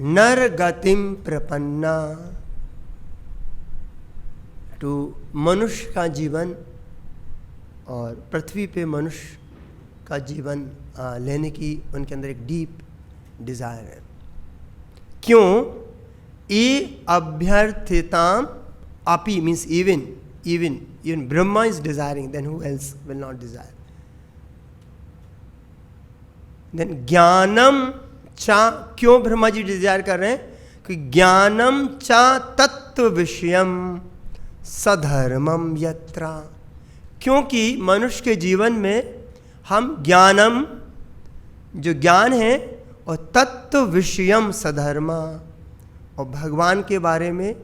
नर गतिम प्रपन्ना, तो मनुष्य का जीवन और पृथ्वी पे मनुष्य का जीवन लेने की उनके अंदर एक डीप डिज़ायर है। क्यों? ए अभ्यर्थिताम अपि means even Brahma is desiring, then who else will not desire? Then ज्ञानम चा, क्यों ब्रह्मा जी डिजायर कर रहे हैं? कि ज्ञानम चा तत्व विषयम सधर्मम यत्रा, क्योंकि मनुष्य के जीवन में हम ज्ञानम, जो ज्ञान है, और तत्व विषयम सधर्मा, और भगवान के बारे में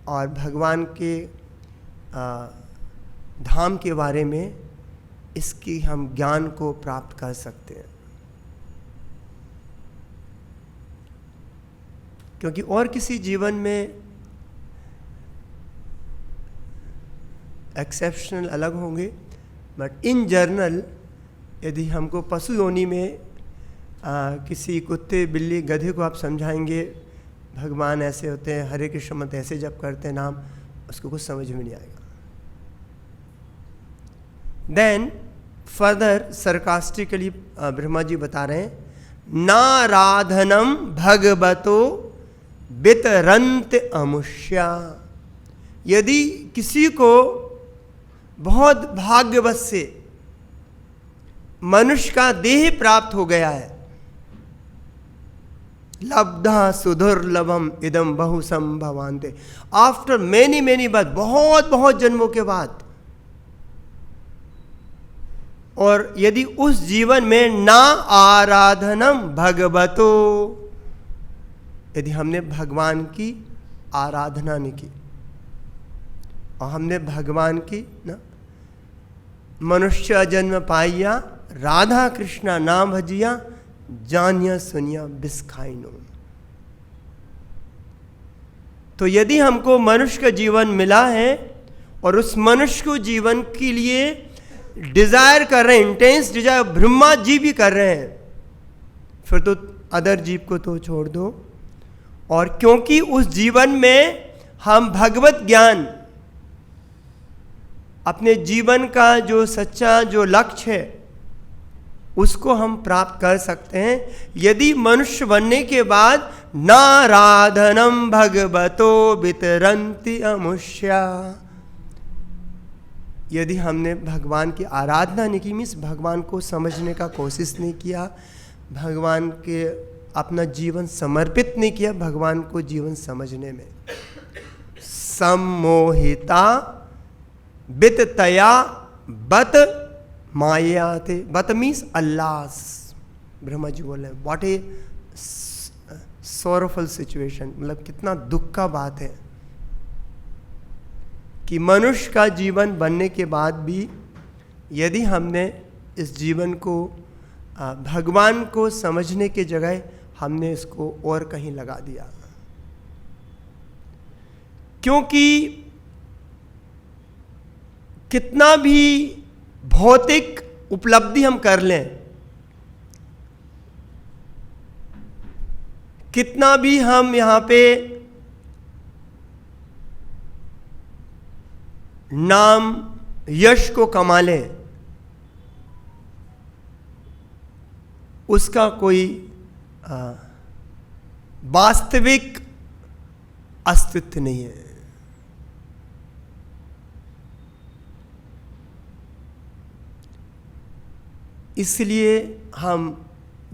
और भगवान के धाम के बारे में इसकी हम ज्ञान को प्राप्त कर सकते हैं। क्योंकि और किसी जीवन में एक्सेप्शनल अलग होंगे, बट इन जनरल यदि हमको पशु योनि में किसी कुत्ते बिल्ली गधे को आप समझाएंगे भगवान ऐसे होते हैं, हरे कृष्ण मंत्र ऐसे जप करते हैं नाम, उसको कुछ समझ में नहीं आएगा। Then further sarcastically Brahma ji बता रहे हैं, नाराधनम भगवतो वितरंत अमुष्या, यदि किसी को बहुत भाग्यवश से मनुष्य का देह प्राप्त हो गया है, लब्धा सुदुर्लभम इदम बहु संभवान्ते, आफ्टर मेनी बर्थ, बहुत बहुत जन्मों के बाद, और यदि उस जीवन में ना आराधनम भगवतो, यदि हमने भगवान की आराधना नहीं की और हमने भगवान की ना मनुष्य जन्म पाइया राधा कृष्णा नाम भजिया जानिया सुनिया बिस्खाइनो, तो यदि हमको मनुष्य का जीवन मिला है और उस मनुष्य को जीवन के लिए डिजायर कर रहे हैं, इंटेंस डिजायर ब्रह्मा जी भी कर रहे हैं, फिर तो अदर जीव को तो छोड़ दो। और क्योंकि उस जीवन में हम भगवत ज्ञान, अपने जीवन का जो सच्चा जो लक्ष्य है उसको हम प्राप्त कर सकते हैं यदि मनुष्य बनने के बाद नाराधनम भगवतो वितरन्ति अमुष्या, यदि हमने भगवान की आराधना नहीं की, मीन्स भगवान को समझने का कोशिश नहीं किया, भगवान के अपना जीवन समर्पित नहीं किया भगवान को जीवन समझने में, सम्मोहिता विततया बत माया थे, बत मीन्स अल्लास, ब्रह्मा जी बोल रहे हैं व्हाट ए सॉरोफुल सिचुएशन, मतलब कितना दुख का बात है कि मनुष्य का जीवन बनने के बाद भी यदि हमने इस जीवन को भगवान को समझने के जगह हमने इसको और कहीं लगा दिया। क्योंकि कितना भी भौतिक उपलब्धि हम कर लें, कितना भी हम यहां पे नाम यश को कमा लें, उसका कोई वास्तविक अस्तित्व नहीं है। इसलिए हम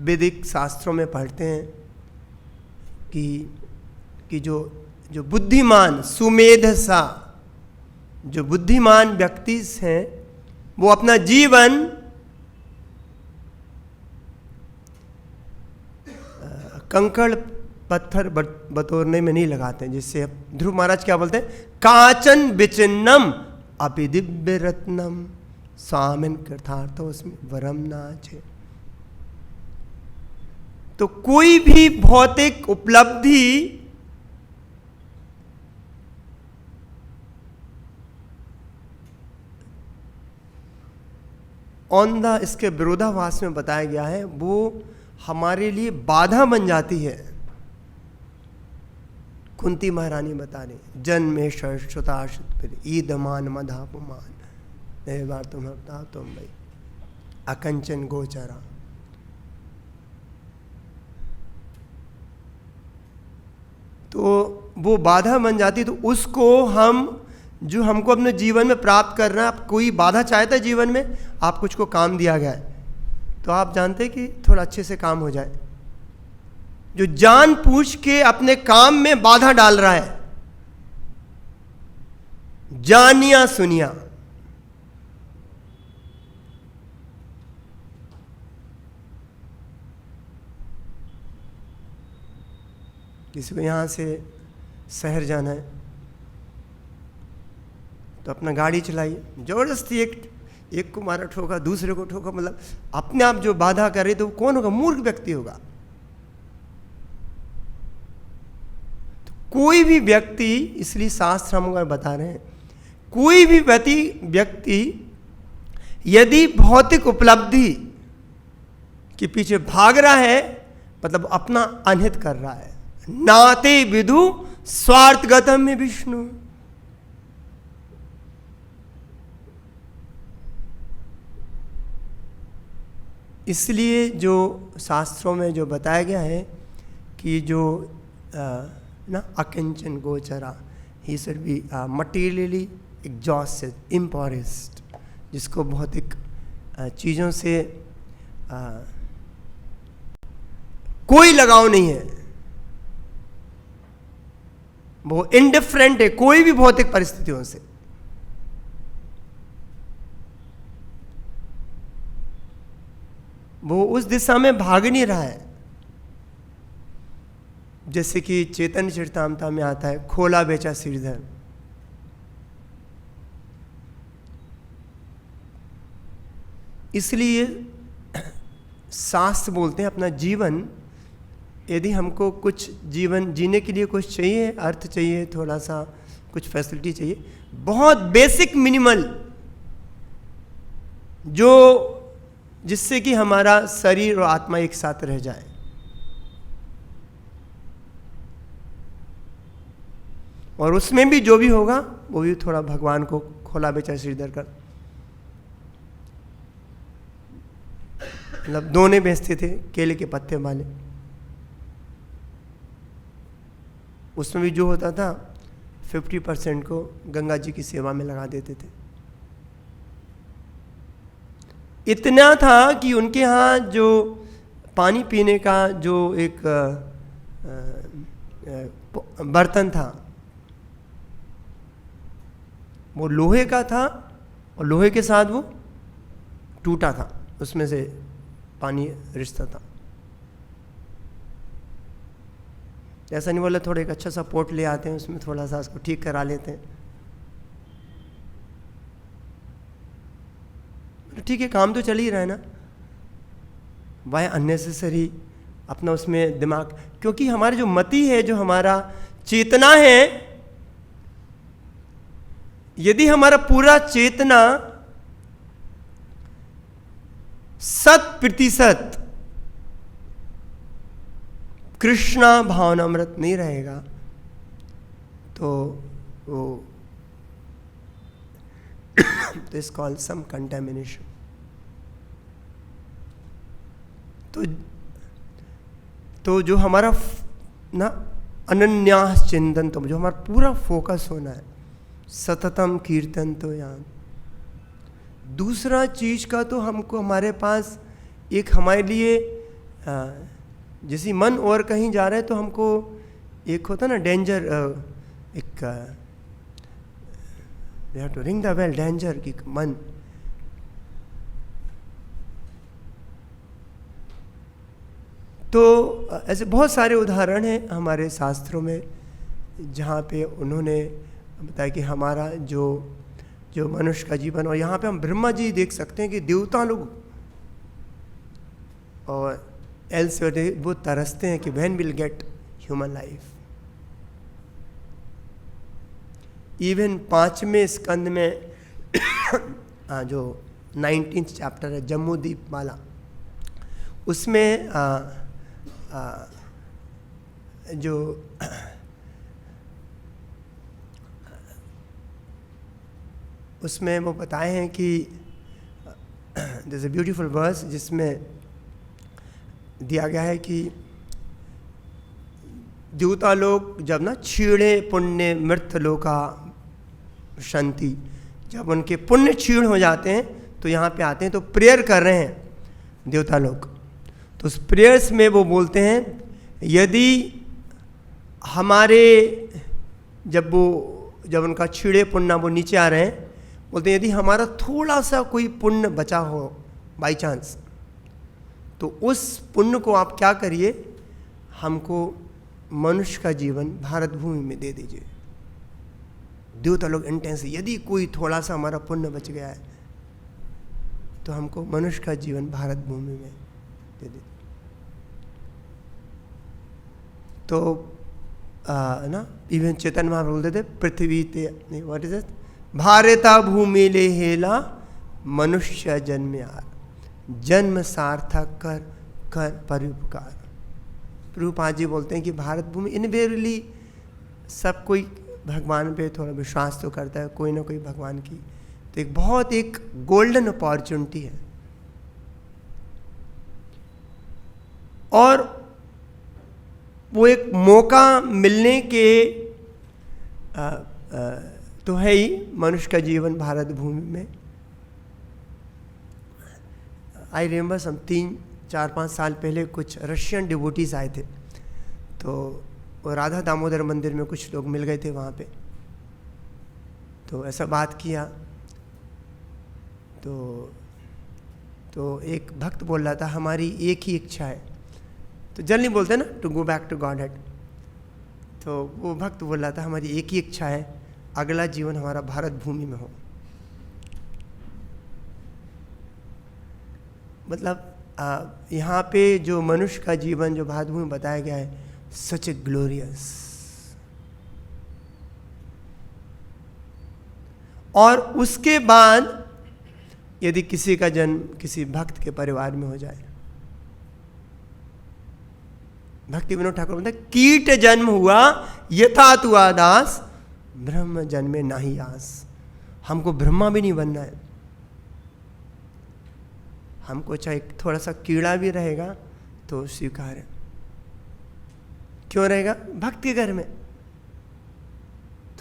वैदिक शास्त्रों में पढ़ते हैं कि जो बुद्धिमान सुमेधसा, जो बुद्धिमान व्यक्ति हैं वो अपना जीवन कंकड़ पत्थर बटोरने में नहीं लगाते हैं। जिससे ध्रुव महाराज क्या बोलते हैं, कांचन विचिन्नम अपि दिव्य रत्नम स्वामिन कृतार्थो उसमें वरम नाचे। तो कोई भी भौतिक उपलब्धि ऑन द इसके विरोधाभास में बताया गया है, वो हमारे लिए बाधा बन जाती है। कुंती महारानी बता रही, जन्मेश श्रुताशुत ईदमान मधापुमान नए बार तुम हफ्ता तुम भाई अकंचन गोचरा। तो वो बाधा बन जाती, तो उसको हम जो हमको अपने जीवन में प्राप्त करना है, आप कोई बाधा चाहते हैं जीवन में, आप कुछ को काम दिया गया है तो आप जानते हैं कि थोड़ा अच्छे से काम हो जाए। जो जान पूछ के अपने काम में बाधा डाल रहा है, जानिया सुनिया, किसी को यहां से शहर जाना है तो अपना गाड़ी चलाइए, जबरदस्ती एक को मारा ठोका, दूसरे को ठोका, मतलब अपने आप जो बाधा करे तो कौन होगा? मूर्ख व्यक्ति होगा। तो कोई भी व्यक्ति, इसलिए शास्त्र हमको बता रहे हैं, कोई भी व्यक्ति यदि भौतिक उपलब्धि के पीछे भाग रहा है, मतलब अपना अनहित कर रहा है। नाते विदु स्वार्थगतम में विष्णु, इसलिए जो शास्त्रों में जो बताया गया है कि जो ना अकिंचन गोचरा, he should be materially exhausted, impoverished, जिसको भौतिक चीज़ों से कोई लगाव नहीं है, वो इंडिफरेंट है कोई भी भौतिक परिस्थितियों से। वो उस दिशा में भाग नहीं रहा है। जैसे कि चैतन्य चरितामृत में आता है, खोला बेचा श्रीधर। इसलिए शास्त्र बोलते हैं अपना जीवन, यदि हमको कुछ जीवन जीने के लिए कुछ चाहिए, अर्थ चाहिए, थोड़ा सा कुछ फैसिलिटी चाहिए, बहुत बेसिक मिनिमल, जो जिससे कि हमारा शरीर और आत्मा एक साथ रह जाए। और उसमें भी जो भी होगा वो भी थोड़ा भगवान को खोला बेचा श्रीधर कर, मतलब दोने बेचते थे केले के पत्ते वाले, उसमें भी जो होता था 50% को गंगा जी की सेवा में लगा देते थे। इतना था कि उनके यहाँ जो पानी पीने का जो एक बर्तन था वो लोहे का था, और लोहे के साथ वो टूटा था, उसमें से पानी रिश्ता था। ऐसा नहीं बोला थोड़ा एक अच्छा सा पोट ले आते हैं, उसमें थोड़ा सा उसको ठीक करा लेते हैं, ठीक है काम तो चल ही रहा है ना, वाय अननेसेसरी अपना उसमें दिमाग, क्योंकि हमारी जो मति है, जो हमारा चेतना है, यदि हमारा पूरा चेतना 100% कृष्णा भावनामृत नहीं रहेगा तो वो दिस कॉल्ड सम कंटेमिनेशन। तो जो हमारा ना अनन्यास चिंतन, तो जो हमारा पूरा फोकस होना है, सततम कीर्तन तो यान। दूसरा चीज का तो हमको हमारे पास एक हमारे लिए जैसे मन और कहीं जा रहा है तो हमको एक होता ना डेंजर, एक we have to ring the bell, danger की मन। तो ऐसे बहुत सारे उदाहरण हैं हमारे शास्त्रों में जहाँ पे उन्होंने बताया कि हमारा जो मनुष्य का जीवन, और यहाँ पे हम ब्रह्मा जी देख सकते हैं कि देवता लोग और एल्स वो तरसते हैं कि when will get human life. Even 5वें स्कंद में जो 19th चैप्टर है जम्बूद्वीप माला, उसमें जो उसमें वो बताए हैं कि दिस अ ब्यूटीफुल वर्स जिसमें दिया गया है कि देवता लोग जब ना क्षीणे पुण्य मृत लोका शांति, जब उनके पुण्य क्षीण हो जाते हैं तो यहाँ पे आते हैं, तो प्रेयर कर रहे हैं देवता लोग। तो उस प्रेयर्स में वो बोलते हैं यदि हमारे जब उनका क्षीणे पुण्य वो नीचे आ रहे हैं, बोलते हैं यदि हमारा थोड़ा सा कोई पुण्य बचा हो बाई चांस, तो उस पुण्य को आप क्या करिए, हमको मनुष्य का जीवन भारत भूमि में दे दीजिए। देवता लोग इंटेंस, यदि कोई थोड़ा सा हमारा पुण्य बच गया है तो हमको मनुष्य का जीवन भारत भूमि में दे दीजिए। तो ना इवन चेतन महाप्रभु बोलते थे पृथ्वी ते व्हाट इज इट, भारता भूमि ले हेला मनुष्य जन्मयार, जन्म सार्थक कर कर परोपकार। प्रभुपाद जी बोलते हैं कि भारत भूमि इनवेरियबली सब कोई भगवान पे थोड़ा विश्वास तो करता है, कोई ना कोई भगवान की, तो एक बहुत एक गोल्डन अपॉर्चुनिटी है। और वो एक मौका मिलने के तो है ही मनुष्य का जीवन भारत भूमि में। आई रिमेंबर सम 3-4-5 साल पहले कुछ रशियन डिवोटीज आए थे, तो वो राधा दामोदर मंदिर में कुछ लोग मिल गए थे वहाँ पे। तो ऐसा बात किया तो एक भक्त बोल रहा था हमारी एक ही इच्छा है, तो जनरली बोलते हैं ना to go back to Godhead. तो वो भक्त बोल रहा था हमारी एक ही इच्छा है, अगला जीवन हमारा भारत भूमि में हो। मतलब यहाँ पे जो मनुष्य का जीवन जो भारत भूमि में बताया गया है, सच ए ग्लोरियस। और उसके बाद यदि किसी का जन्म किसी भक्त के परिवार में हो जाए, भक्ति विनोद ठाकुर बोलते हैं कीट जन्म हुआ यथा तु आदास, ब्रह्म जन्मे नाही आस। हमको ब्रह्मा भी नहीं बनना है, हमको चाहे थोड़ा सा कीड़ा भी रहेगा तो स्वीकार है। क्यों रहेगा? भक्त के घर में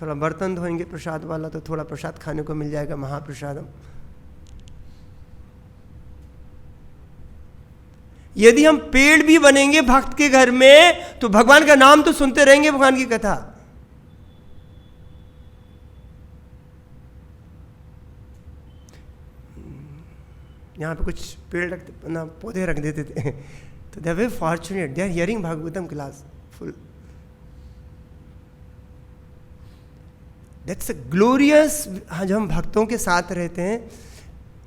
थोड़ा बर्तन धोएंगे प्रसाद वाला तो थोड़ा प्रसाद खाने को मिल जाएगा, महाप्रसादम। यदि हम पेड़ भी बनेंगे भक्त के घर में तो भगवान का नाम तो सुनते रहेंगे, भगवान की कथा। यहाँ पे कुछ पेड़ रखते ना, पौधे रख देते थे तो they are very fortunate, they are hearing Bhagavatam class full. That's a glorious. जब हम भक्तों के साथ रहते हैं,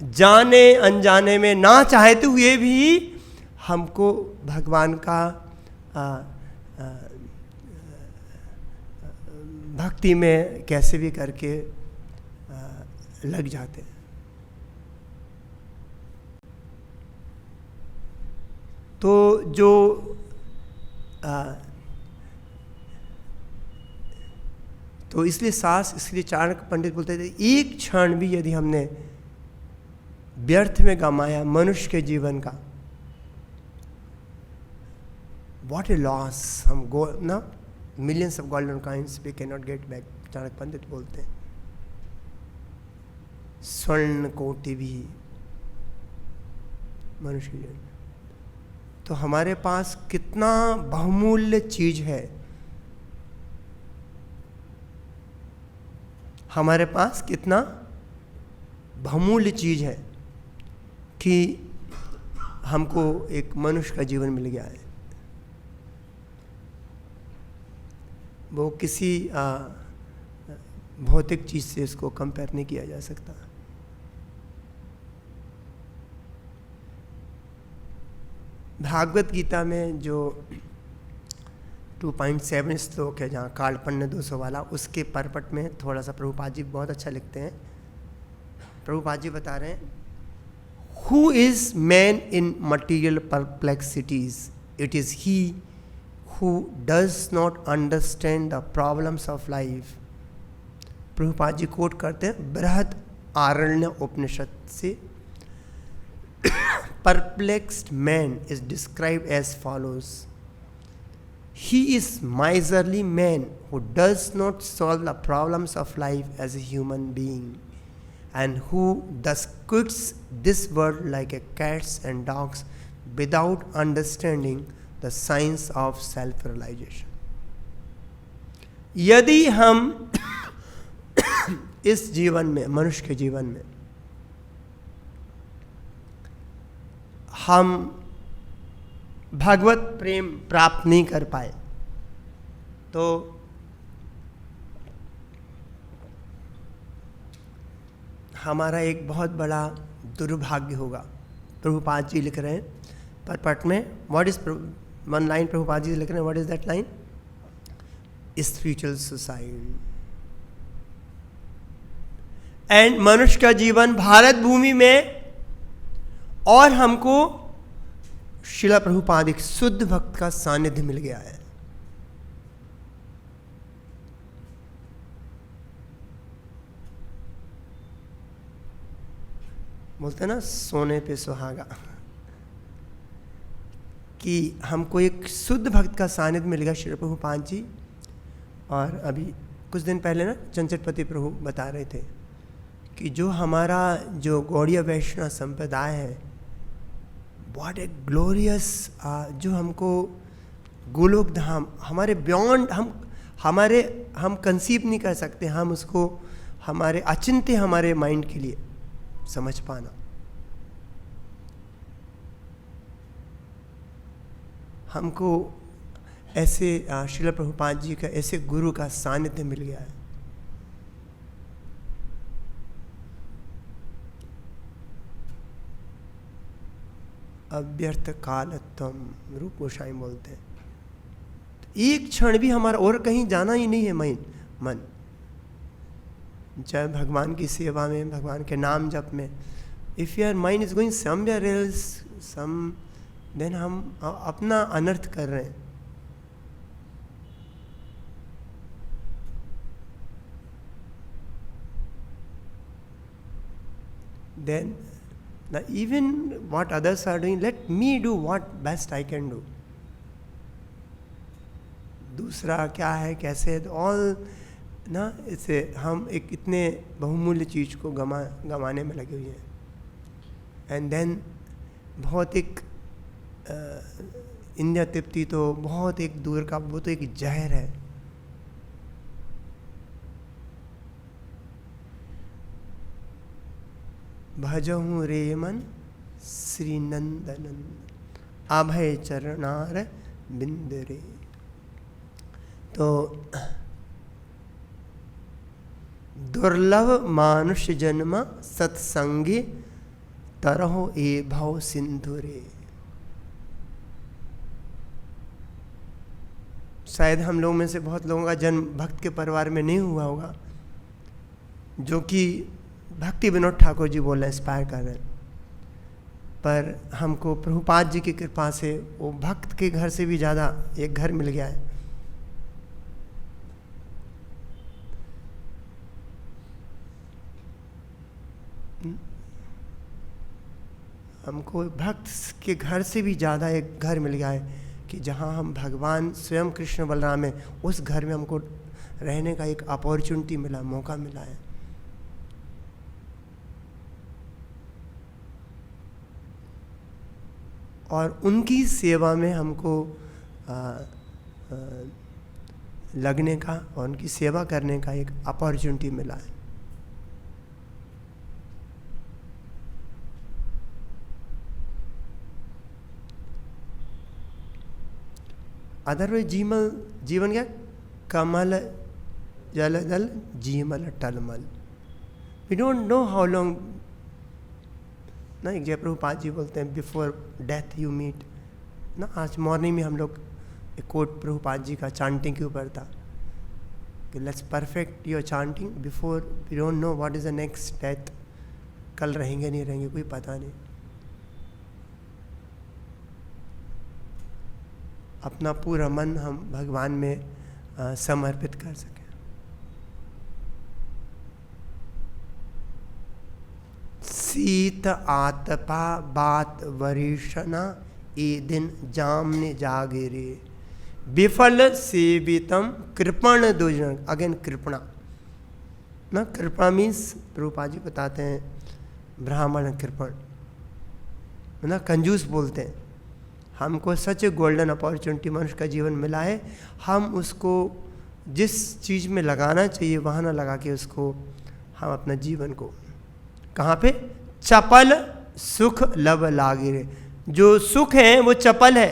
जाने अनजाने में ना चाहते हुए भी हमको भगवान का भक्ति में कैसे भी करके लग जाते हैं। तो जो तो इसलिए चाणक्य पंडित बोलते थे एक क्षण भी यदि हमने व्यर्थ में गमाया मनुष्य के जीवन का, व्हाट ए लॉस। हम ना millions of golden coins we can not get back, Chanakya Pandit बोलते हैं। स्वर्ण कोटि भी मनुष्य के जीवन, तो हमारे पास कितना बहुमूल्य चीज है, हमारे पास कितना बहुमूल्य चीज है कि हमको एक मनुष्य का जीवन मिल गया है। वो किसी भौतिक चीज से इसको कंपेयर नहीं किया जा सकता। भागवत गीता में जो 2.7 श्लोक है जहाँ कार्पण्य 200 वाला, उसके परपट में थोड़ा सा प्रभुपाद जी बहुत अच्छा लिखते हैं। प्रभुपाद जी बता रहे हैं, who is man in material perplexities? It is he who does not understand the problems of life. Prabhupada ji quote करते हैं, बृहत आरण्य उपनिषद से। Perplexed man is described as follows: he is miserly man who does not solve the problems of life as a human being, and who thus quits this world like a cats and dogs without understanding the science of self-realization. यदि हम इस जीवन में, मनुष्य के जीवन में, हम भगवत प्रेम प्राप्त नहीं कर पाए तो हमारा एक बहुत बड़ा दुर्भाग्य होगा। प्रभुपाद जी लिख रहे हैं परपट में, what is one line Prabhupada ji लिख रहे हैं, what is that line? Spiritual suicide. And मनुष्य का जीवन भारत भूमि में, और हमको शिला प्रभुपाद एक शुद्ध भक्त का सानिध्य मिल गया है। बोलते ना सोने पे सुहागा, कि हमको एक शुद्ध भक्त का सानिध्य मिल गया शिला प्रभुपाद जी। और अभी कुछ दिन पहले ना चंचटपति प्रभु बता रहे थे कि जो हमारा जो गौड़ीय वैष्णव संप्रदाय है, व्हाट ए ग्लोरियस, जो हमको गोलोक धाम, हमारे बियॉन्ड, हम कंसीव नहीं कर सकते, हम उसको हमारे अचिंत्य, हमारे माइंड के लिए समझ पाना। हमको ऐसे श्रील प्रभुपाद जी का, ऐसे गुरु का सानिध्य मिल गया है। अव्यर्थ कालत्वम, रूप गोसाई बोलते हैं। एक क्षण भी हमारा और कहीं जाना ही नहीं है मन, चाहे भगवान की सेवा में, भगवान के नाम जप में। If your mind is going somewhere else, then हम अपना अनर्थ कर रहे हैं। Then even what others are doing, let me do what best I can do. दूसरा क्या है, कैसे, ऑल ना, इसे हम एक इतने बहुमूल्य चीज़ को गंवाने में लगे हुए हैं। एंड देन बहुत एक इंद्रिय तृप्ति तो बहुत एक दूर का, वो तो एक जहर है। भजहूँ रे मन श्री नंदनंद अभय चरणार बिंद रे। तो दुर्लभ मानुष जन्म सत्संगी तरहो ए भव सिंधु रे। शायद हम लोगों में से बहुत लोगों का जन्म भक्त के परिवार में नहीं हुआ होगा, जो कि भक्ति विनोद ठाकुर जी बोल रहे हैं, इंस्पायर कर रहे हैं। पर हमको प्रभुपाद जी की कृपा से वो भक्त के घर से भी ज़्यादा एक घर मिल गया है। हमको भक्त के घर से भी ज़्यादा एक घर मिल गया है कि जहाँ हम भगवान स्वयं कृष्ण बलराम है, उस घर में हमको रहने का एक अपॉर्चुनिटी मिला, मौका मिला है। और उनकी सेवा में हमको लगने का और उनकी सेवा करने का एक अपॉर्चुनिटी मिला है। अदरवाइज जीवन क्या, कमल जलदल जीमल टलमल। We don't know how long ना। एक जय प्रभुपाद जी बोलते हैं, बिफोर डेथ यू मीट ना। आज मॉर्निंग में हम लोग एक कोट प्रभुपाद जी का चांटिंग के ऊपर था कि let's perfect your chanting before we don't know what is the next death. कल रहेंगे नहीं रहेंगे कोई पता नहीं। अपना पूरा मन हम भगवान में समर्पित कर सकें। शीत आतपा बात वरिषना ए दिन जामने जागेरे विफल सेवितम कृपण दुजन। अगेन कृपणा ना, कृपणा मीन्स प्रभुपाद जी बताते हैं ब्राह्मण कृपण ना, कंजूस बोलते हैं। हमको सच गोल्डन अपॉर्चुनिटी मनुष्य का जीवन मिला है, हम उसको जिस चीज़ में लगाना चाहिए वहाँ ना लगा के उसको हम अपना जीवन को कहाँ पे, चपल सुख लब लागे रे। जो सुख है वो चपल है,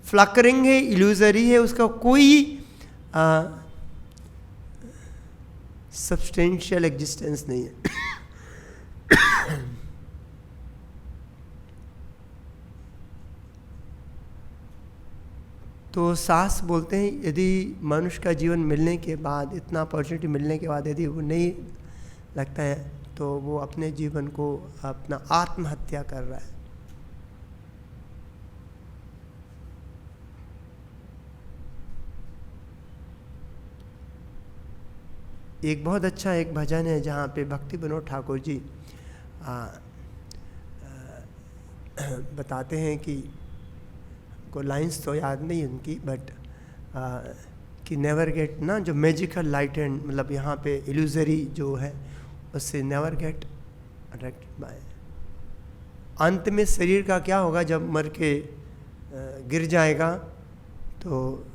फ्लकरिंग है, इल्यूजरी है, उसका कोई सब्सटेंशियल एग्जिस्टेंस नहीं है। तो सास बोलते हैं यदि मनुष्य का जीवन मिलने के बाद, इतना अपॉर्चुनिटी मिलने के बाद यदि वो नहीं लगता है तो वो अपने जीवन को अपना आत्महत्या कर रहा है। एक बहुत अच्छा एक भजन है जहाँ पे भक्ति विनोद ठाकुर जी बताते हैं कि को लाइंस तो याद नहीं उनकी, बट कि नेवर गेट ना, जो मैजिकल लाइट एंड मतलब यहाँ पे इल्यूजरी जो है उससे नेवर गेट अट्रैक्टेड बाय। अंत में शरीर का क्या होगा जब मर के गिर जाएगा, तो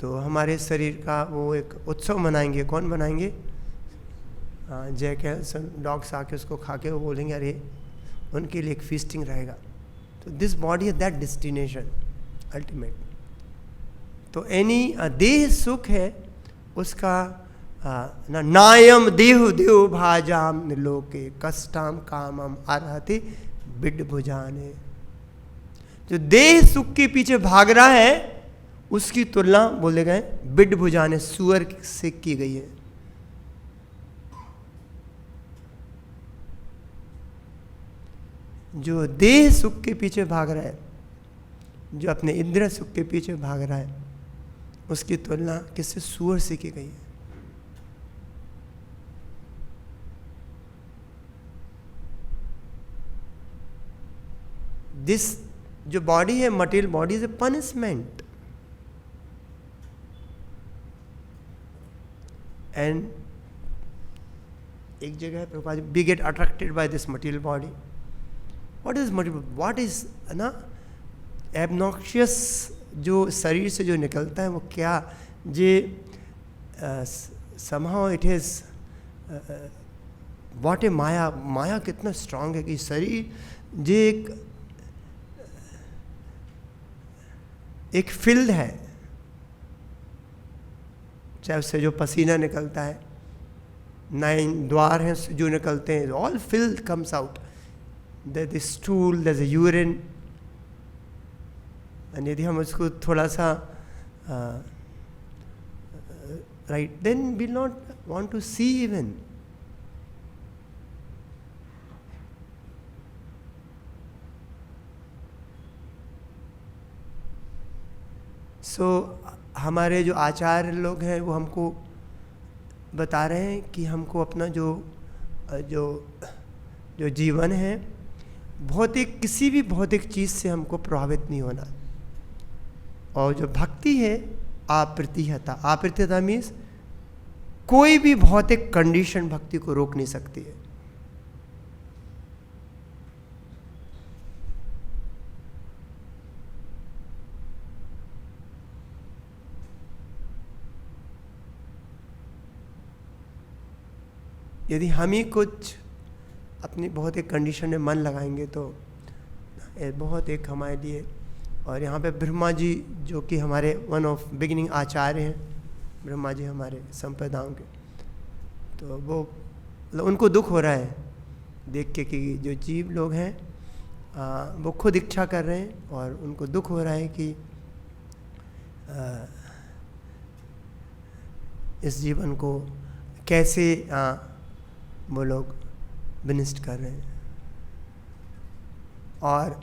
हमारे शरीर का वो एक उत्सव मनाएंगे। कौन बनाएंगे? जय कैल्सन डॉग्स आके उसको खा के वो बोलेंगे अरे उनके लिए एक फीस्टिंग रहेगा। तो दिस बॉडी है दैट डेस्टिनेशन अल्टीमेट। तो एनी देह सुख है उसका ना, नायम देहु देव भाजाम लोके कष्टाम कामम अर्हति बिड भुजाने। जो देह सुख के पीछे भाग रहा है उसकी तुलना बोले गए बिड भुजाने, सुअर से की गई है। जो देह सुख के पीछे भाग रहा है, जो अपने इंद्रिय सुख के पीछे भाग रहा है, उसकी तुलना किससे? सुअर से की गई है। दिस जो बॉडी है, material body, is a punishment. And एक जगह है Prabhupada, we get attracted by this material body. What is material? What is ना एबनॉक्शियस जो शरीर से जो निकलता है वो क्या जे somehow it is what a maya. माया कितना स्ट्रांग है कि शरीर जे एक फील्ड है, चाहे उससे जो पसीना निकलता है, 9 द्वार हैं जो निकलते हैं, all filth comes out, there is stool, there is urine. And यदि हम उसको थोड़ा सा right, then we not want to see even. So हमारे जो आचार्य लोग हैं वो हमको बता रहे हैं कि हमको अपना जो जो जो जीवन है भौतिक, किसी भी भौतिक चीज़ से हमको प्रभावित नहीं होना। और जो भक्ति है अप्रतिहता, अप्रतिहता मीन्स कोई भी भौतिक कंडीशन भक्ति को रोक नहीं सकती है। यदि हम ही कुछ अपनी बहुत एक कंडीशन में मन लगाएंगे तो बहुत एक हमारे लिए। और यहाँ पे ब्रह्मा जी जो कि हमारे वन ऑफ बिगिनिंग आचार्य हैं, ब्रह्मा जी हमारे संप्रदायों के, तो वो मतलब उनको दुख हो रहा है देख के कि जो जीव लोग हैं वो खुद इच्छा कर रहे हैं और उनको दुख हो रहा है कि इस जीवन को कैसे वो लोग विनिष्ट कर रहे हैं। और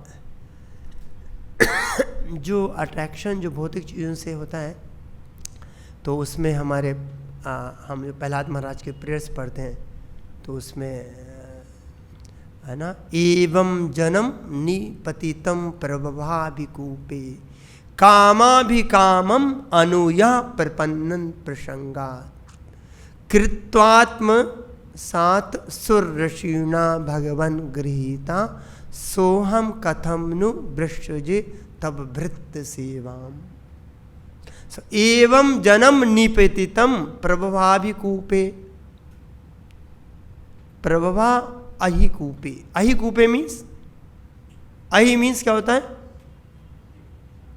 जो अट्रैक्शन जो भौतिक चीज़ों से होता है तो उसमें हमारे हम जो प्रहलाद महाराज के प्रेयर्स पढ़ते हैं तो उसमें है ना, एवं जनम निपतितम प्रभवाभिकूपे कामाभिकामम अनुया प्रपन्नन प्रसंगा कृत्वात्म सात सुरषीणा भगवन गृहीता सोहम कथम नु वृक्षजे तब भृत सेवाम। एवं जनम निपतितम प्रभवाभिकूपे, प्रभवा अहिकूपे, अहिकूपे मीन्स, अहि मीन्स क्या होता है?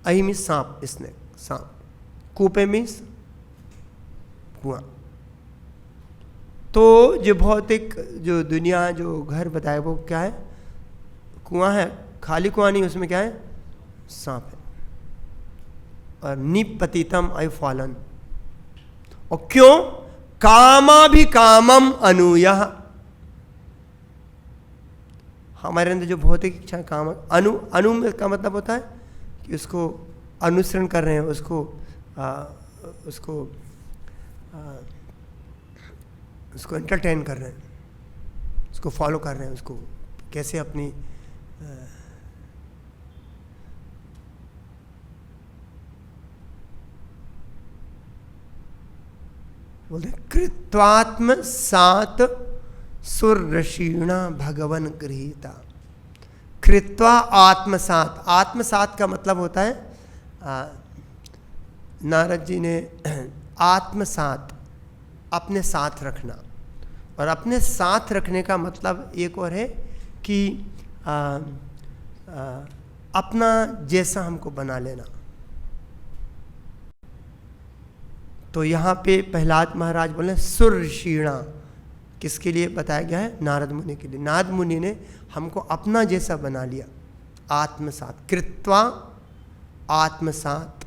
अहि मीन्स सांप, स्नेक, सांप। कूपे मीन्स कुआं। तो जो भौतिक जो दुनिया जो घर बताए वो क्या है? कुआं है, खाली कुआं नहीं, उसमें क्या है? सांप है। और निपतितम आई फॉलन। और क्यों? कामाभिकामम अनुयः, हमारे अंदर जो भौतिक इच्छा काम अनु का मतलब होता है कि उसको अनुसरण कर रहे हैं, उसको एंटरटेन कर रहे हैं, उसको फॉलो कर रहे हैं, उसको कैसे अपनी बोलते कृत्वात्म सात सुरषीणा भगवन गृहीता। कृत्वा आत्मसात, आत्मसात का मतलब होता है नारद जी ने आत्मसात, अपने साथ रखना। और अपने साथ रखने का मतलब एक और है कि अपना जैसा हमको बना लेना। तो यहाँ पे प्रहलाद महाराज बोले सुरषीणा, किसके लिए बताया गया है? नारद मुनि के लिए। नारद मुनि ने हमको अपना जैसा बना लिया, आत्मसात, कृत्वा आत्मसात।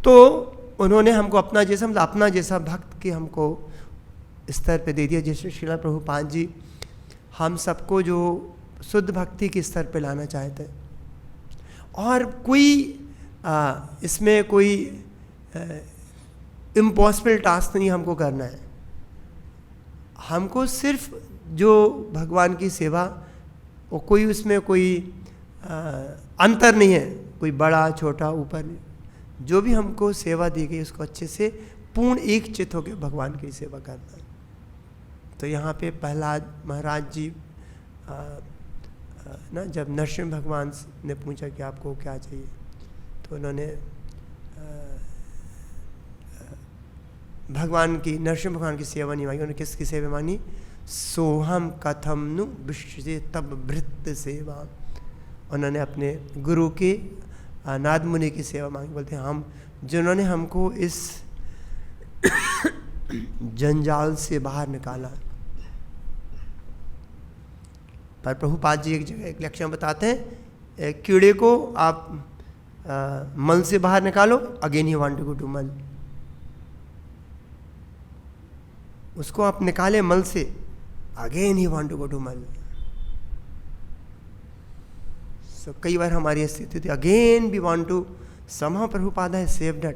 तो उन्होंने हमको अपना जैसा, मतलब अपना जैसा भक्त की हमको स्तर पे दे दिया। जैसे श्रीला प्रभुपाद जी हम सबको जो शुद्ध भक्ति के स्तर पे लाना चाहते हैं, और कोई इसमें कोई इम्पॉसिबल टास्क नहीं हमको करना है। हमको सिर्फ जो भगवान की सेवा, वो कोई उसमें कोई अंतर नहीं है, कोई बड़ा छोटा ऊपर नहीं, जो भी हमको सेवा दी गई उसको अच्छे से पूर्ण एक चित्त होकर भगवान की सेवा करना है। तो यहाँ पे प्रहलाद महाराज जी ना, जब नरसिंह भगवान ने पूछा कि आपको क्या चाहिए, तो उन्होंने भगवान की, नरसिंह भगवान की सेवा नहीं मांगी, उन्होंने किसकी सेवा मांगी? सोहम कथम नु विश्व तब भृत सेवा। उन्होंने अपने गुरु के नाद मुनि की सेवा मांगी। बोलते हैं हम, जिन्होंने हमको इस जंजाल से बाहर निकाला। पर प्रभुपाद जी एक जगह एक लक्षण बताते हैं, एक कीड़े को आप मल से बाहर निकालो, again he want to go to मल। उसको आप निकाले मल से, again he want to go to मल। सो कई बार हमारी स्थिति थी, again we want to, somehow Prabhupada है सेव्ड अस।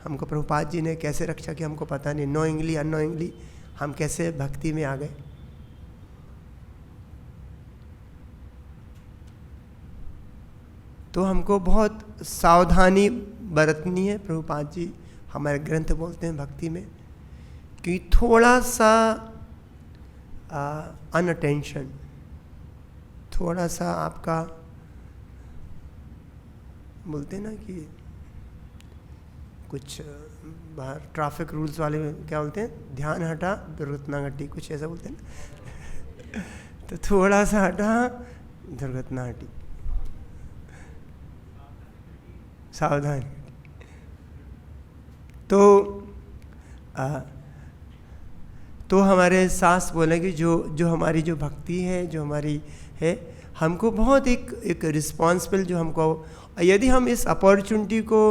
हमको प्रभुपाद जी ने कैसे रक्षा की हमको पता नहीं, नोइंगली अननोइंगली हम कैसे भक्ति में आ गए। तो हमको बहुत सावधानी बरतनी है। प्रभुपाद जी हमारे ग्रंथ बोलते हैं भक्ति में कि थोड़ा सा अनअटेंशन, थोड़ा सा आपका, बोलते हैं ना कि कुछ बाहर ट्रैफिक रूल्स वाले क्या बोलते हैं, ध्यान हटा दुर्घटना घटी, कुछ ऐसा बोलते हैं ना। तो थोड़ा सा हटा दुर्घटना हटी, सावधान। तो हमारे सास बोले कि जो हमारी जो भक्ति है, जो हमारी है, हमको बहुत एक रिस्पॉन्सिबल, जो हमको, यदि हम इस अपॉर्चुनिटी को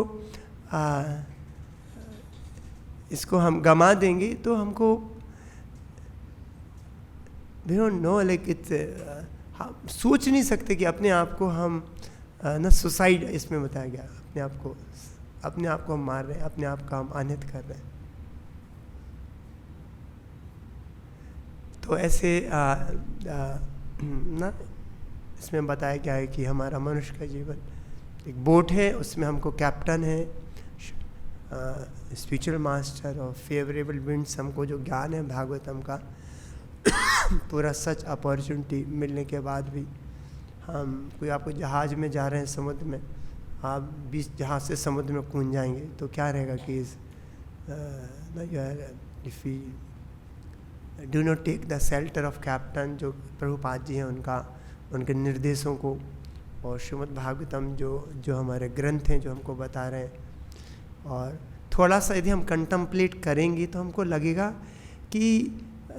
इसको हम गमा देंगे तो हमको we don't know, like it's, हम सोच नहीं सकते कि अपने आप को हम ना सुसाइड, इसमें बताया गया, अपने आप को हम मार रहे हैं, अपने आप का हम अनित कर रहे हैं। तो ऐसे ना इसमें बताया गया है कि हमारा मनुष्य का जीवन एक बोट है, उसमें हमको कैप्टन है, स्पिरिचुअल मास्टर और फेवरेबल विंड्स, हमको जो ज्ञान है भागवतम का पूरा सच अपॉर्चुनिटी मिलने के बाद भी हम कोई आपको जहाज़ में जा रहे हैं समुद्र में, आप बीच जहाज़ से समुद्र में कूद जाएंगे तो क्या रहेगा कि if you do not take the shelter of captain, जो प्रभुपाद जी हैं उनके निर्देशों को और श्रीमद् भागवतम जो हमारे ग्रंथ हैं जो हमको बता रहे हैं, और थोड़ा सा यदि हम कंटम्पलेट करेंगे तो हमको लगेगा कि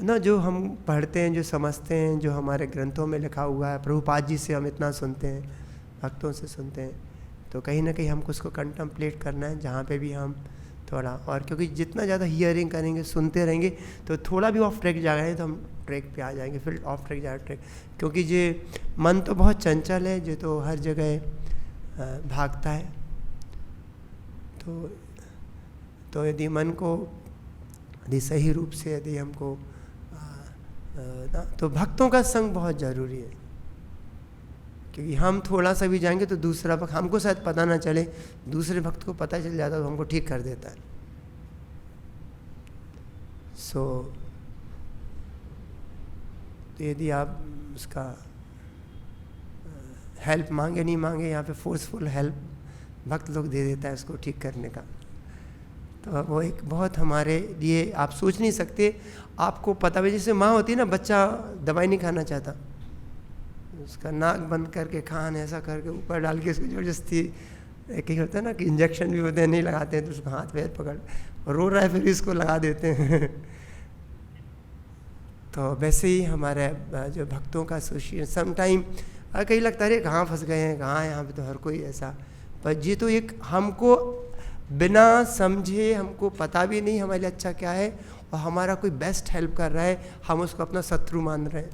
ना जो हम पढ़ते हैं, जो समझते हैं, जो हमारे ग्रंथों में लिखा हुआ है, प्रभुपाद जी से हम इतना सुनते हैं, भक्तों से सुनते हैं, तो कहीं ना कहीं हमको उसको कंटम्पलेट करना है जहाँ पे भी हम थोड़ा, और क्योंकि जितना ज़्यादा हियरिंग करेंगे, सुनते रहेंगे, तो थोड़ा भी ऑफ ट्रैक जा रहे हैं तो हम ट्रैक पे आ जाएंगे, फिर ऑफ ट्रैक जा ट्रैक, क्योंकि ये मन तो बहुत चंचल है, जो तो हर जगह भागता है। तो यदि मन को यदि सही रूप से यदि हमको तो भक्तों का संग बहुत ज़रूरी है, क्योंकि हम थोड़ा सा भी जाएंगे तो दूसरा भक्त, हमको शायद पता ना चले, दूसरे भक्त को पता चल जाता है तो हमको ठीक कर देता है। तो यदि आप उसका हेल्प मांगे नहीं मांगे, यहाँ पे फोर्सफुल हेल्प भक्त लोग दे देता है उसको ठीक करने का, तो वो एक बहुत हमारे लिए आप सोच नहीं सकते। आपको पता भी, जैसे माँ होती है ना, बच्चा दवाई नहीं खाना चाहता, उसका नाक बंद करके खान ऐसा करके ऊपर डाल के उसको ज़बरदस्ती, एक ही होता है ना कि इंजेक्शन भी होते हैं, नहीं लगाते हैं तो उसको हाथ पैर पकड़ रो रहा है फिर इसको लगा देते हैं तो वैसे ही हमारे जो भक्तों का एसोसिएशन समटाइम कहीं लगता है कहाँ फंस गए हैं, कहाँ यहाँ पे तो हर कोई ऐसा, पर ये तो एक हमको बिना समझे, हमको पता भी नहीं हमारे लिए अच्छा क्या है, और हमारा कोई बेस्ट हेल्प कर रहा है, हम उसको अपना शत्रु मान रहे हैं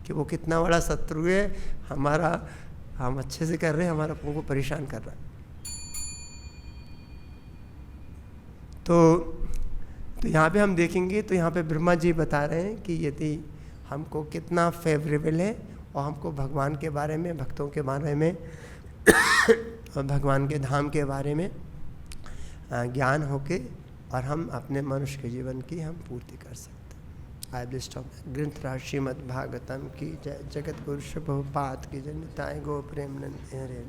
कि वो कितना बड़ा शत्रु है हमारा, हम अच्छे से कर रहे हैं, हमारा को परेशान कर रहा है। तो यहाँ पे हम देखेंगे तो यहाँ पे ब्रह्मा जी बता रहे हैं कि यदि हमको कितना फेवरेबल है, और हमको भगवान के बारे में, भक्तों के बारे में और भगवान के धाम के बारे में ज्ञान होके, और हम अपने मनुष्य के जीवन की हम पूर्ति कर सकते हैं। I will stop. ग्रंथराज श्रीमद् भागवतम की जय, जगत गुरु प्रभुपाद की जय, निताय गो प्रेमानंद हरे।